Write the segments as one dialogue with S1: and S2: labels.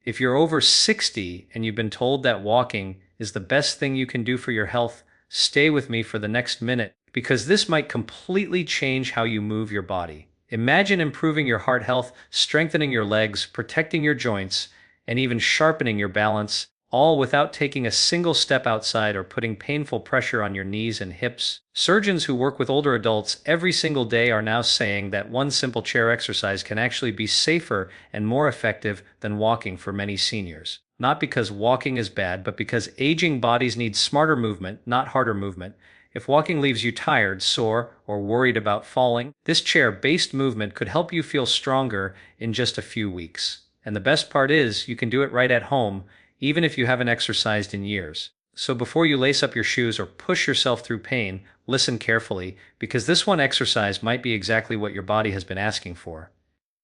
S1: If you're over 60 and you've been told that walking is the best thing you can do for your health, stay with me for the next minute because this might completely change how you move your body. Imagine improving your heart health, strengthening your legs, protecting your joints, and even sharpening your balance, all without taking a single step outside or putting painful pressure on your knees and hips. Surgeons who work with older adults every single day are now saying that one simple chair exercise can actually be safer and more effective than walking for many seniors. Not because walking is bad, but because aging bodies need smarter movement, not harder movement. If walking leaves you tired, sore, or worried about falling, this chair-based movement could help you feel stronger in just a few weeks. And the best part is, you can do it right at home, even if you haven't exercised in years. So before you lace up your shoes or push yourself through pain, listen carefully, because this one exercise might be exactly what your body has been asking for.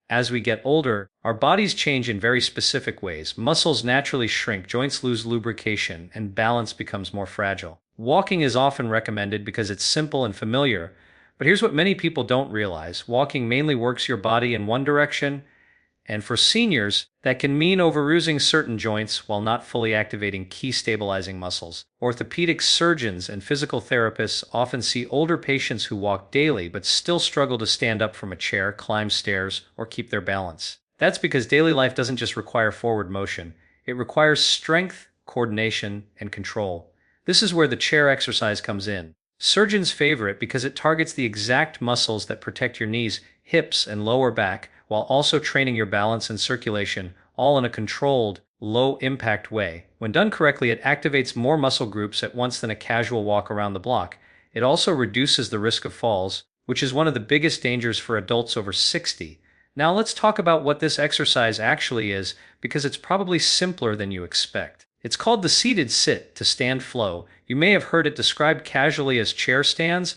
S1: As we get older, our bodies change in very specific ways. Muscles naturally shrink, joints lose lubrication, and balance becomes more fragile. Walking is often recommended because it's simple and familiar, but here's what many people don't realize. Walking mainly works your body in one direction, and for seniors, that can mean overusing certain joints while not fully activating key stabilizing muscles. Orthopedic surgeons and physical therapists often see older patients who walk daily but still struggle to stand up from a chair, climb stairs, or keep their balance. That's because daily life doesn't just require forward motion. It requires strength, coordination, and control. This is where the chair exercise comes in. Surgeons favor it because it targets the exact muscles that protect your knees, hips, and lower back, while also training your balance and circulation, all in a controlled, low-impact way. When done correctly, it activates more muscle groups at once than a casual walk around the block. It also reduces the risk of falls, which is one of the biggest dangers for adults over 60. Now let's talk about what this exercise actually is, because it's probably simpler than you expect. It's called the seated sit to stand flow. You may have heard it described casually as chair stands,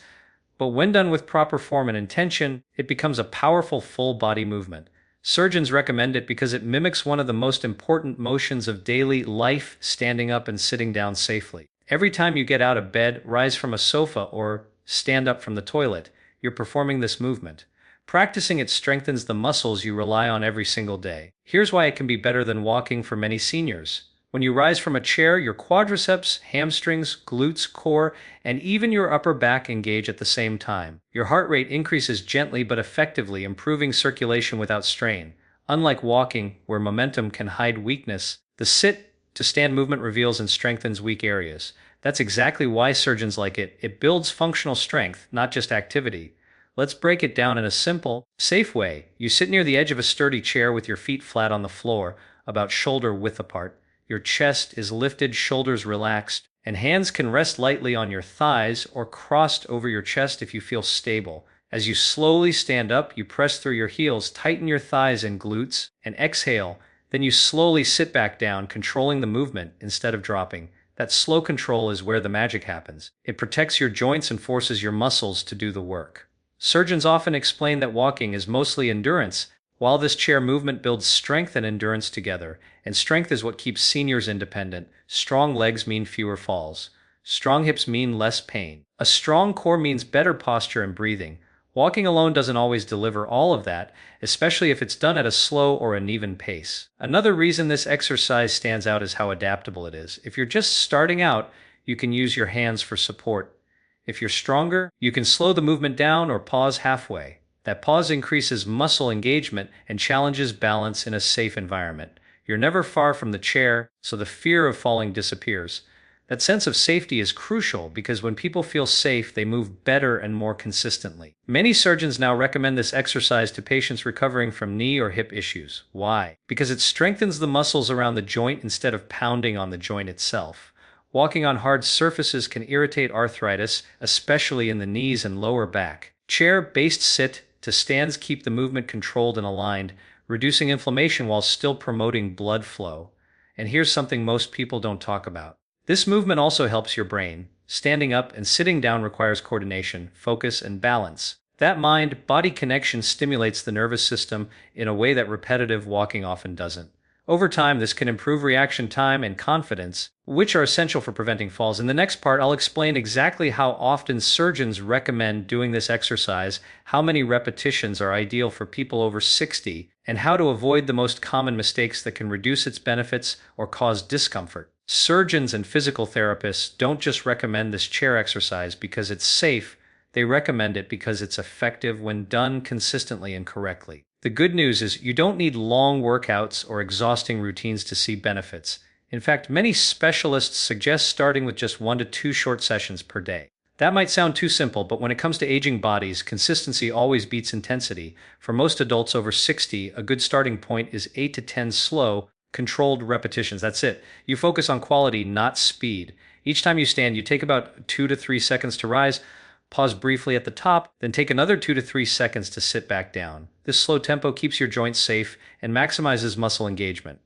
S1: but when done with proper form and intention, it becomes a powerful full-body movement. Surgeons recommend it because it mimics one of the most important motions of daily life, standing up and sitting down safely. Every time you get out of bed, rise from a sofa, or stand up from the toilet, you're performing this movement. Practicing it strengthens the muscles you rely on every single day. Here's why it can be better than walking for many seniors. When you rise from a chair, your quadriceps, hamstrings, glutes, core, and even your upper back engage at the same time. Your heart rate increases gently but effectively, improving circulation without strain. Unlike walking, where momentum can hide weakness, the sit-to-stand movement reveals and strengthens weak areas. That's exactly why surgeons like it. It builds functional strength, not just activity. Let's break it down in a simple, safe way. You sit near the edge of a sturdy chair with your feet flat on the floor, about shoulder width apart. Your chest is lifted, shoulders relaxed, and hands can rest lightly on your thighs or crossed over your chest if you feel stable. As you slowly stand up, you press through your heels, tighten your thighs and glutes, and exhale. Then you slowly sit back down, controlling the movement instead of dropping. That slow control is where the magic happens. It protects your joints and forces your muscles to do the work. Surgeons often explain that walking is mostly endurance, while this chair movement builds strength and endurance together, and strength is what keeps seniors independent. Strong legs mean fewer falls. Strong hips mean less pain. A strong core means better posture and breathing. Walking alone doesn't always deliver all of that, especially if it's done at a slow or uneven pace. Another reason this exercise stands out is how adaptable it is. If you're just starting out, you can use your hands for support. If you're stronger, you can slow the movement down or pause halfway. That pause increases muscle engagement and challenges balance in a safe environment. You're never far from the chair, so the fear of falling disappears. That sense of safety is crucial because when people feel safe, they move better and more consistently. Many surgeons now recommend this exercise to patients recovering from knee or hip issues. Why? Because it strengthens the muscles around the joint instead of pounding on the joint itself. Walking on hard surfaces can irritate arthritis, especially in the knees and lower back. Chair-based sit-to-stands keep the movement controlled and aligned, reducing inflammation while still promoting blood flow. And here's something most people don't talk about. This movement also helps your brain. Standing up and sitting down requires coordination, focus, and balance. That mind-body connection stimulates the nervous system in a way that repetitive walking often doesn't. Over time, this can improve reaction time and confidence, which are essential for preventing falls. In the next part, I'll explain exactly how often surgeons recommend doing this exercise, how many repetitions are ideal for people over 60, and how to avoid the most common mistakes that can reduce its benefits or cause discomfort. Surgeons and physical therapists don't just recommend this chair exercise because it's safe, they recommend it because it's effective when done consistently and correctly. The good news is you don't need long workouts or exhausting routines to see benefits. In fact, many specialists suggest starting with just 1 to 2 short sessions per day. That might sound too simple, but when it comes to aging bodies, consistency always beats intensity. For most adults over 60, a good starting point is 8 to 10 slow, controlled repetitions. That's it. You focus on quality, not speed. Each time you stand, you take about 2 to 3 seconds to rise, pause briefly at the top, then take another 2 to 3 seconds to sit back down. This slow tempo keeps your joints safe and maximizes muscle engagement.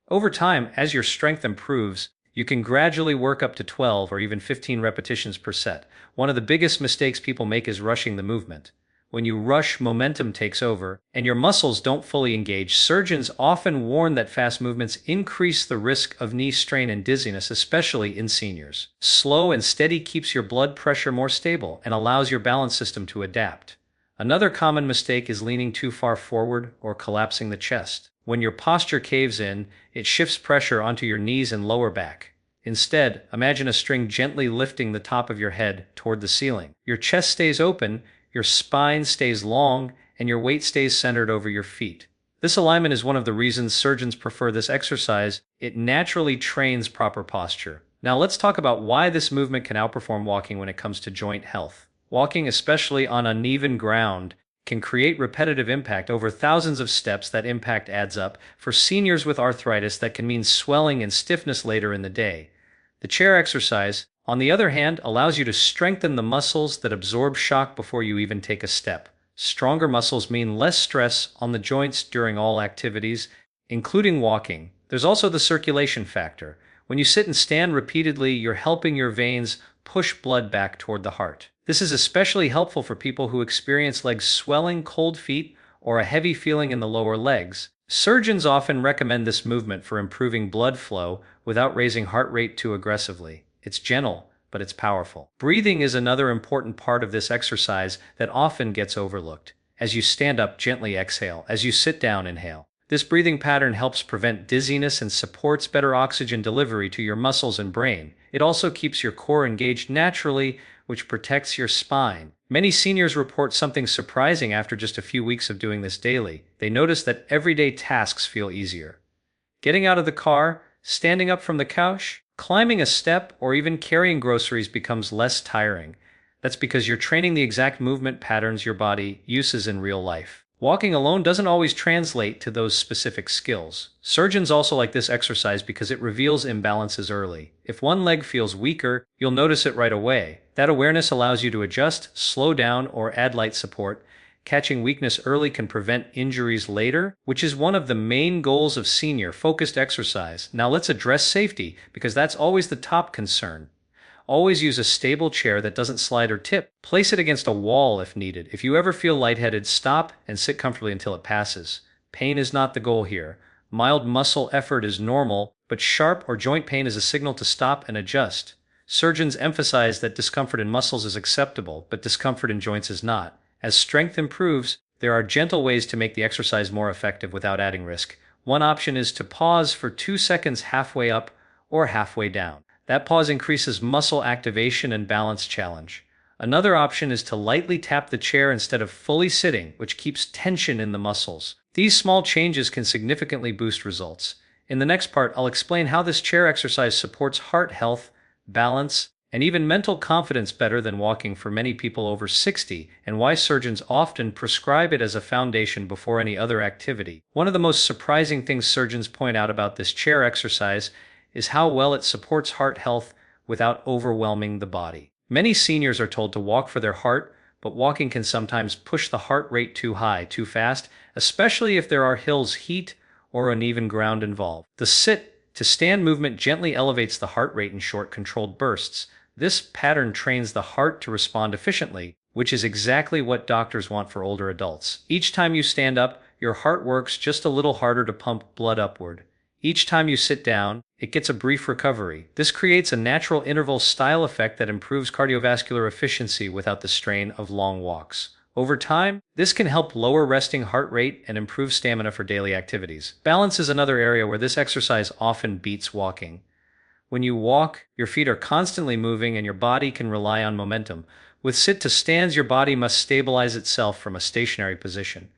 S1: Over time, as your strength improves, you can gradually work up to 12 or even 15 repetitions per set. One of the biggest mistakes people make is rushing the movement. When you rush, momentum takes over, and your muscles don't fully engage. Surgeons often warn that fast movements increase the risk of knee strain and dizziness, especially in seniors. Slow and steady keeps your blood pressure more stable and allows your balance system to adapt. Another common mistake is leaning too far forward or collapsing the chest. When your posture caves in, it shifts pressure onto your knees and lower back. Instead, imagine a string gently lifting the top of your head toward the ceiling. Your chest stays open, your spine stays long, and your weight stays centered over your feet. This alignment is one of the reasons surgeons prefer this exercise. It naturally trains proper posture. Now let's talk about why this movement can outperform walking when it comes to joint health. Walking, especially on uneven ground, can create repetitive impact over thousands of steps. That impact adds up. For seniors with arthritis, that can mean swelling and stiffness later in the day. The chair exercise, on the other hand, allows you to strengthen the muscles that absorb shock before you even take a step. Stronger muscles mean less stress on the joints during all activities, including walking. There's also the circulation factor. When you sit and stand repeatedly, you're helping your veins push blood back toward the heart. This is especially helpful for people who experience leg swelling, cold feet, or a heavy feeling in the lower legs. Surgeons often recommend this movement for improving blood flow without raising heart rate too aggressively. It's gentle, but it's powerful. Breathing is another important part of this exercise that often gets overlooked. As you stand up, gently exhale. As you sit down, inhale. This breathing pattern helps prevent dizziness and supports better oxygen delivery to your muscles and brain. It also keeps your core engaged naturally, which protects your spine. Many seniors report something surprising after just a few weeks of doing this daily. They notice that everyday tasks feel easier. Getting out of the car, standing up from the couch, climbing a step, or even carrying groceries becomes less tiring. That's because you're training the exact movement patterns your body uses in real life. Walking alone doesn't always translate to those specific skills. Surgeons also like this exercise because it reveals imbalances early. If one leg feels weaker, you'll notice it right away. That awareness allows you to adjust, slow down, or add light support. Catching weakness early can prevent injuries later, which is one of the main goals of senior-focused exercise. Now let's address safety, because that's always the top concern. Always use a stable chair that doesn't slide or tip. Place it against a wall if needed. If you ever feel lightheaded, stop and sit comfortably until it passes. Pain is not the goal here. Mild muscle effort is normal, but sharp or joint pain is a signal to stop and adjust. Surgeons emphasize that discomfort in muscles is acceptable, but discomfort in joints is not. As strength improves, there are gentle ways to make the exercise more effective without adding risk. One option is to pause for 2 seconds halfway up or halfway down. That pause increases muscle activation and balance challenge. Another option is to lightly tap the chair instead of fully sitting, which keeps tension in the muscles. These small changes can significantly boost results. In the next part, I'll explain how this chair exercise supports heart health, balance, and even mental confidence better than walking for many people over 60, and why surgeons often prescribe it as a foundation before any other activity. One of the most surprising things surgeons point out about this chair exercise is how well it supports heart health without overwhelming the body. Many seniors are told to walk for their heart, but walking can sometimes push the heart rate too high, too fast, especially if there are hills, heat, or uneven ground involved. The sit-to-stand movement gently elevates the heart rate in short, controlled bursts. This pattern trains the heart to respond efficiently, which is exactly what doctors want for older adults. Each time you stand up, your heart works just a little harder to pump blood upward. Each time you sit down, it gets a brief recovery. This creates a natural interval style effect that improves cardiovascular efficiency without the strain of long walks. Over time, this can help lower resting heart rate and improve stamina for daily activities. Balance is another area where this exercise often beats walking. When you walk, your feet are constantly moving and your body can rely on momentum. With sit to stands, your body must stabilize itself from a stationary position.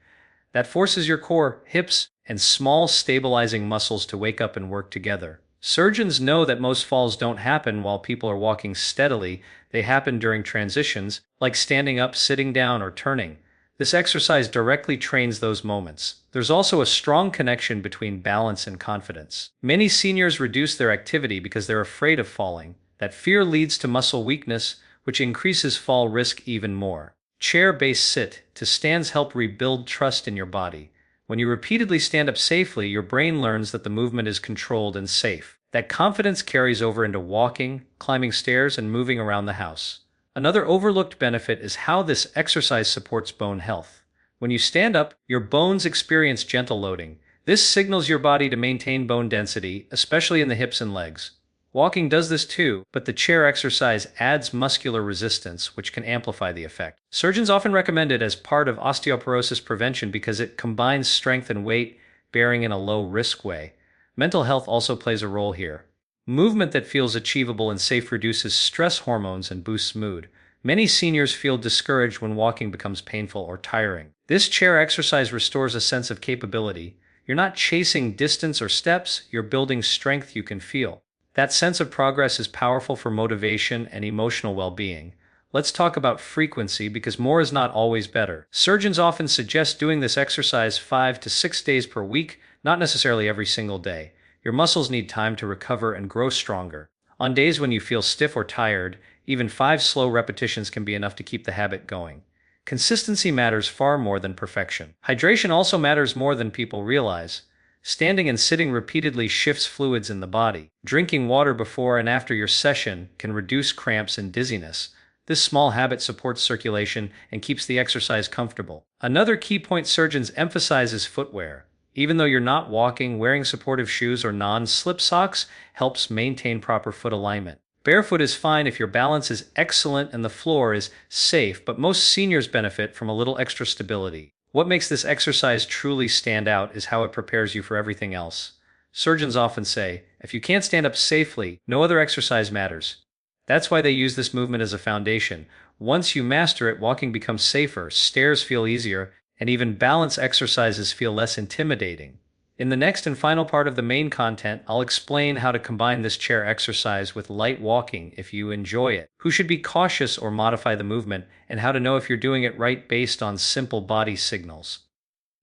S1: That forces your core, hips, and small stabilizing muscles to wake up and work together. Surgeons know that most falls don't happen while people are walking steadily, they happen during transitions, like standing up, sitting down, or turning. This exercise directly trains those moments. There's also a strong connection between balance and confidence. Many seniors reduce their activity because they're afraid of falling. That fear leads to muscle weakness, which increases fall risk even more. Chair-based sit to stands help rebuild trust in your body. When you repeatedly stand up safely, your brain learns that the movement is controlled and safe. That confidence carries over into walking, climbing stairs, and moving around the house. Another overlooked benefit is how this exercise supports bone health. When you stand up, your bones experience gentle loading. This signals your body to maintain bone density, especially in the hips and legs. Walking does this too, but the chair exercise adds muscular resistance, which can amplify the effect. Surgeons often recommend it as part of osteoporosis prevention because it combines strength and weight bearing in a low-risk way. Mental health also plays a role here. Movement that feels achievable and safe reduces stress hormones and boosts mood. Many seniors feel discouraged when walking becomes painful or tiring. This chair exercise restores a sense of capability. You're not chasing distance or steps, you're building strength you can feel. That sense of progress is powerful for motivation and emotional well-being. Let's talk about frequency because more is not always better. Surgeons often suggest doing this exercise 5 to 6 days per week, not necessarily every single day. Your muscles need time to recover and grow stronger. On days when you feel stiff or tired, even 5 slow repetitions can be enough to keep the habit going. Consistency matters far more than perfection. Hydration also matters more than people realize. Standing and sitting repeatedly shifts fluids in the body. Drinking water before and after your session can reduce cramps and dizziness. This small habit supports circulation and keeps the exercise comfortable. Another key point surgeons emphasize is footwear. Even though you're not walking, wearing supportive shoes or non-slip socks helps maintain proper foot alignment. Barefoot is fine if your balance is excellent and the floor is safe, but most seniors benefit from a little extra stability. What makes this exercise truly stand out is how it prepares you for everything else. Surgeons often say, if you can't stand up safely, no other exercise matters. That's why they use this movement as a foundation. Once you master it, walking becomes safer, stairs feel easier, and even balance exercises feel less intimidating. In the next and final part of the main content, I'll explain how to combine this chair exercise with light walking if you enjoy it, who should be cautious or modify the movement, and how to know if you're doing it right based on simple body signals.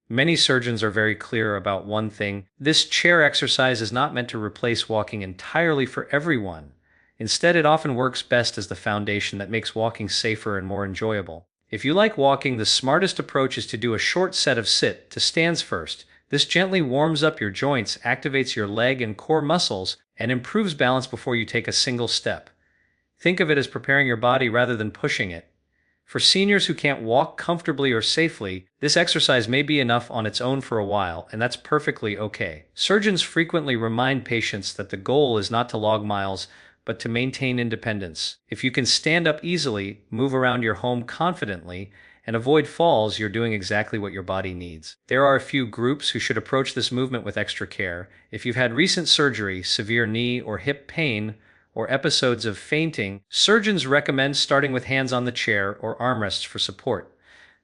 S1: Many surgeons are very clear about one thing: this chair exercise is not meant to replace walking entirely for everyone. Instead, it often works best as the foundation that makes walking safer and more enjoyable. If you like walking, the smartest approach is to do a short set of sit to stands first. This gently warms up your joints, activates your leg and core muscles, and improves balance before you take a single step. Think of it as preparing your body rather than pushing it. For seniors who can't walk comfortably or safely, this exercise may be enough on its own for a while, and that's perfectly okay. Surgeons frequently remind patients that the goal is not to log miles, but to maintain independence. If you can stand up easily, move around your home confidently, and avoid falls, you're doing exactly what your body needs. There are a few groups who should approach this movement with extra care. If you've had recent surgery, severe knee or hip pain, or episodes of fainting, surgeons recommend starting with hands on the chair or armrests for support.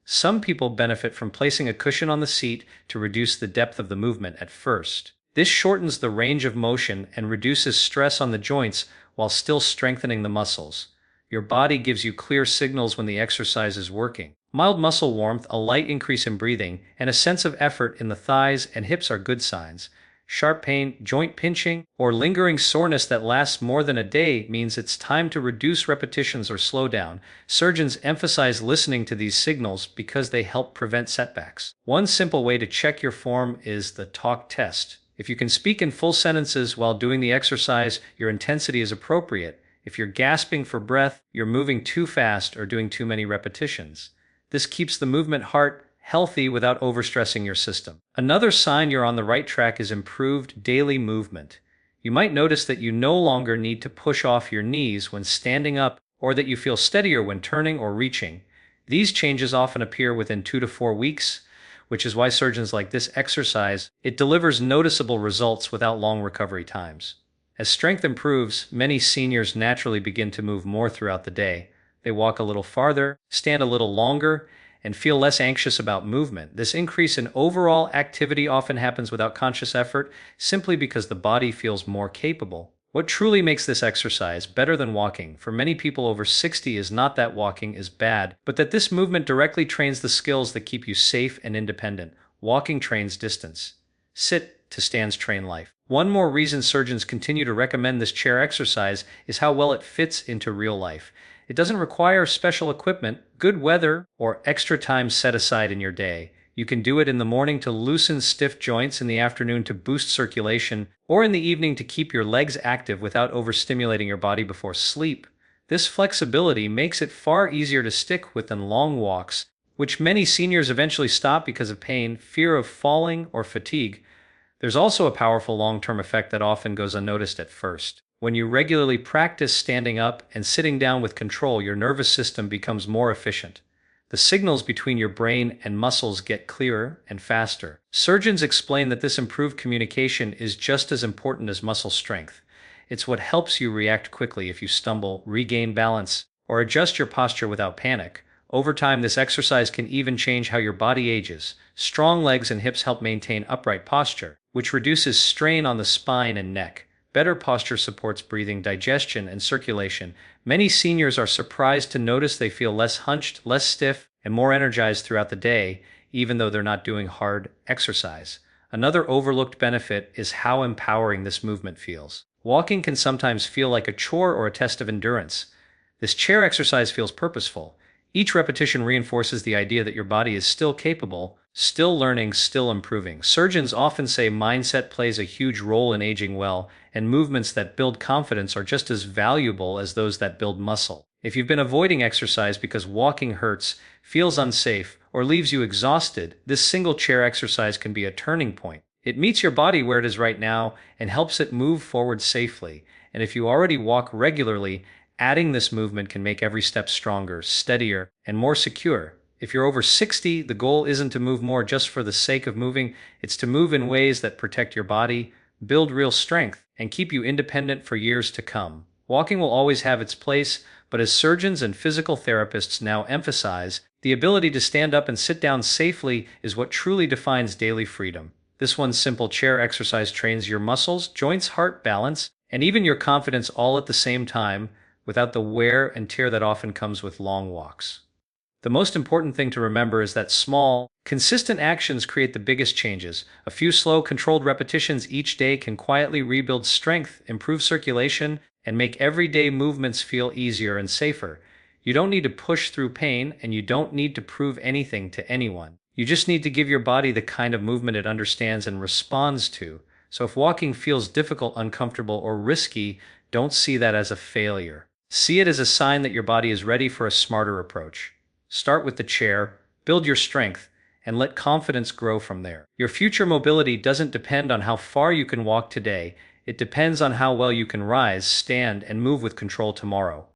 S1: Some people benefit from placing a cushion on the seat to reduce the depth of the movement at first. This shortens the range of motion and reduces stress on the joints while still strengthening the muscles. Your body gives you clear signals when the exercise is working. Mild muscle warmth, a light increase in breathing, and a sense of effort in the thighs and hips are good signs. Sharp pain, joint pinching, or lingering soreness that lasts more than a day means it's time to reduce repetitions or slow down. Surgeons emphasize listening to these signals because they help prevent setbacks. One simple way to check your form is the talk test. If you can speak in full sentences while doing the exercise, your intensity is appropriate. If you're gasping for breath, you're moving too fast or doing too many repetitions. This keeps the movement heart healthy without overstressing your system. Another sign you're on the right track is improved daily movement. You might notice that you no longer need to push off your knees when standing up, or that you feel steadier when turning or reaching. These changes often appear within 2 to 4 weeks, which is why surgeons like this exercise. It delivers noticeable results without long recovery times. As strength improves, many seniors naturally begin to move more throughout the day. They walk a little farther, stand a little longer, and feel less anxious about movement. This increase in overall activity often happens without conscious effort, simply because the body feels more capable. What truly makes this exercise better than walking for many people over 60 is not that walking is bad, but that this movement directly trains the skills that keep you safe and independent. Walking trains distance. Sit to stands train life. One more reason surgeons continue to recommend this chair exercise is how well it fits into real life. It doesn't require special equipment, good weather, or extra time set aside in your day. You can do it in the morning to loosen stiff joints, in the afternoon to boost circulation, or in the evening to keep your legs active without overstimulating your body before sleep. This flexibility makes it far easier to stick with than long walks, which many seniors eventually stop because of pain, fear of falling, or fatigue. There's also a powerful long-term effect that often goes unnoticed at first. When you regularly practice standing up and sitting down with control, your nervous system becomes more efficient. The signals between your brain and muscles get clearer and faster. Surgeons explain that this improved communication is just as important as muscle strength. It's what helps you react quickly if you stumble, regain balance, or adjust your posture without panic. Over time, this exercise can even change how your body ages. Strong legs and hips help maintain upright posture, which reduces strain on the spine and neck. Better posture supports breathing, digestion, and circulation. Many seniors are surprised to notice they feel less hunched, less stiff, and more energized throughout the day, even though they're not doing hard exercise. Another overlooked benefit is how empowering this movement feels. Walking can sometimes feel like a chore or a test of endurance. This chair exercise feels purposeful. Each repetition reinforces the idea that your body is still capable, still learning, still improving. Surgeons often say mindset plays a huge role in aging well, and movements that build confidence are just as valuable as those that build muscle. If you've been avoiding exercise because walking hurts, feels unsafe, or leaves you exhausted, this single chair exercise can be a turning point. It meets your body where it is right now and helps it move forward safely. And if you already walk regularly, adding this movement can make every step stronger, steadier, and more secure. If you're over 60, the goal isn't to move more just for the sake of moving, it's to move in ways that protect your body, build real strength, and keep you independent for years to come. Walking will always have its place, but as surgeons and physical therapists now emphasize, the ability to stand up and sit down safely is what truly defines daily freedom. This one simple chair exercise trains your muscles, joints, heart, balance, and even your confidence all at the same time, without the wear and tear that often comes with long walks. The most important thing to remember is that small, consistent actions create the biggest changes. A few slow, controlled repetitions each day can quietly rebuild strength, improve circulation, and make everyday movements feel easier and safer. You don't need to push through pain, and you don't need to prove anything to anyone. You just need to give your body the kind of movement it understands and responds to. So if walking feels difficult, uncomfortable, or risky, don't see that as a failure. See it as a sign that your body is ready for a smarter approach. Start with the chair, build your strength, and let confidence grow from there. Your future mobility doesn't depend on how far you can walk today. It depends on how well you can rise, stand, and move with control tomorrow.